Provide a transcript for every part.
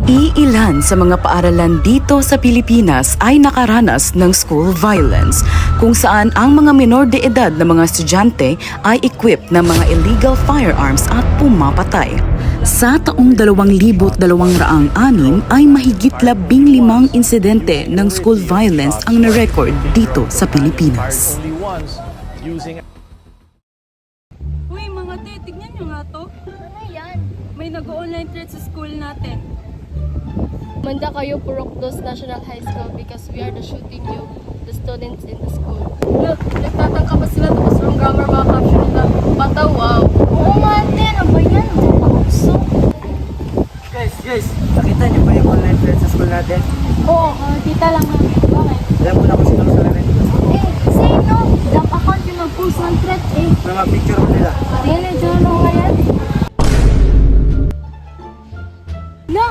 Iilan sa mga paaralan dito sa Pilipinas ay nakaranas ng school violence, kung saan ang mga menor de edad na mga estudyante ay equipped ng mga illegal firearms at pumapatay. Sa taong 2026 ay mahigit 15 insidente ng school violence ang na-record dito sa Pilipinas. Uy, mga te, tignan nyo nga to. Ano yan? May nag-online thread sa school natin. Manda kayo Purokdos National High School because we are the shooting you, the students in the school. Look, nagtatangka pa sila tapos from grammar mga caption nila. Bata, wow. Oo nga, Ate. Ano ba yan? So, Guys, nakita niyo ba yung online thread sa school natin? oo, kita lang namin. Bakit? Alam ko na kung sino sa rin. Sino? Dump account yung nag-post ng threat Mga picture mo nila. Really, Jono nga yan?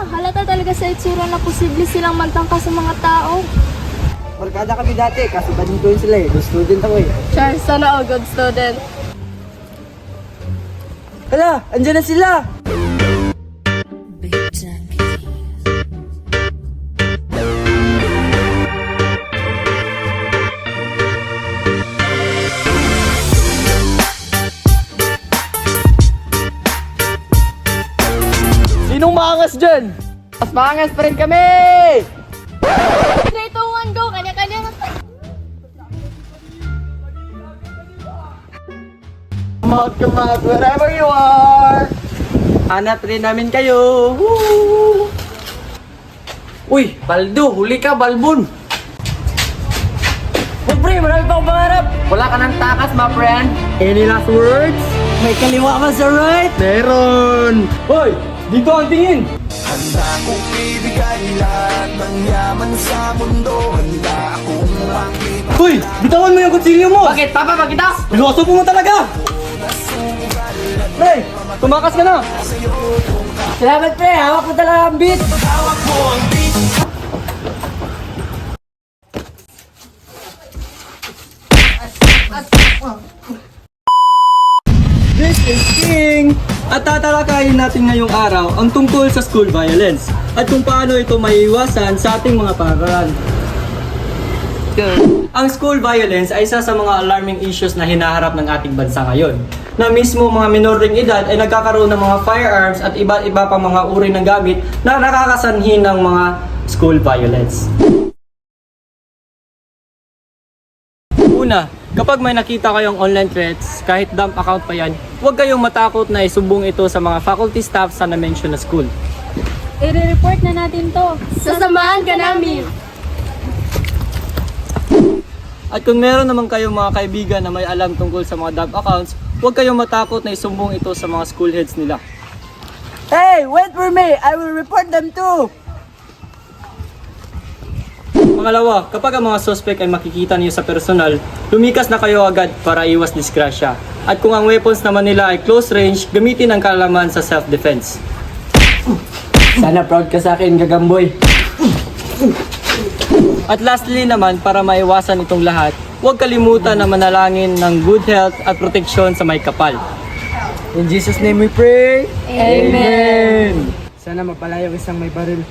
Halata talaga sa itsura na posible silang magtangka sa mga tao. Barkada kami dati, kaso bading ko yun sila eh. Good student ako eh. Charles, sana all good student. Hala, andyan na sila! Sinong maangas dyan? Mas maangas pa rin kami! 3, 2, 1, go! Kanya-kanya na tayo. Come out wherever you are! Hanap rin namin kayo! Woo! Uy, Baldo! Huli ka, Balbon! Oh, pre, marami pa akong pangarap! Wala ka ng takas, my friend! Any last words? May kaliwa ka sa right? Meron! Hoy! Dito ang tingin! Handa kong ibigay lahat ng yaman sa mundo. Handa akong makita. Hoy! Bitawan mo yung kutsilyo mo! Bakit? Papa, bakit? Piloso mo talaga! Pre! Tumakas ka na! Salamat pre! Hawak mo talaga ang beat! Hawak mo ang beat. This is King! At tatalakayin natin ngayong araw ang tungkol sa school violence at kung paano ito maiiwasan sa ating mga paaralan. Ang school violence ay isa sa mga alarming issues na hinaharap ng ating bansa ngayon. Na mismo mga minor ring edad ay nagkakaroon ng mga firearms at iba't iba pang mga uri ng gamit na nakakasanhi ng mga school violence. Una, kapag may nakita kayong online threats, kahit dump account pa yan, huwag kayong matakot na isumbong ito sa mga faculty staff sa na-mention na school. I-report na natin to. Sasamahan ka namin. At kung meron naman kayong mga kaibigan na may alam tungkol sa mga dump accounts, huwag kayong matakot na isumbong ito sa mga school heads nila. Hey, wait for me! I will report them too! Pangalawa, kapag ang mga suspect ay makikita niyo sa personal, lumikas na kayo agad para iwas disgrasya. At kung ang weapons naman nila ay close range, gamitin ang kaalaman sa self-defense. Sana proud ka sa akin, Gagamboy. At lastly naman, para maiwasan itong lahat, huwag kalimutan na manalangin ng good health at proteksyon sa may kapal. In Jesus' name we pray. Amen. Sana mapalayo isang may baril.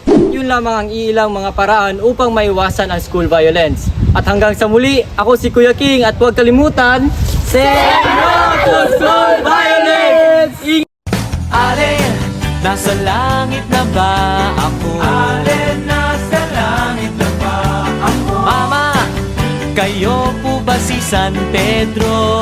Yun lamang ang iilang mga paraan upang maiwasan ang school violence. At hanggang sa muli, ako si Kuya King at huwag kalimutan, say no to school violence! Alin, nasa langit na ba ako? Alin, nasa langit na ba ako? Mama, kayo po ba si San Pedro?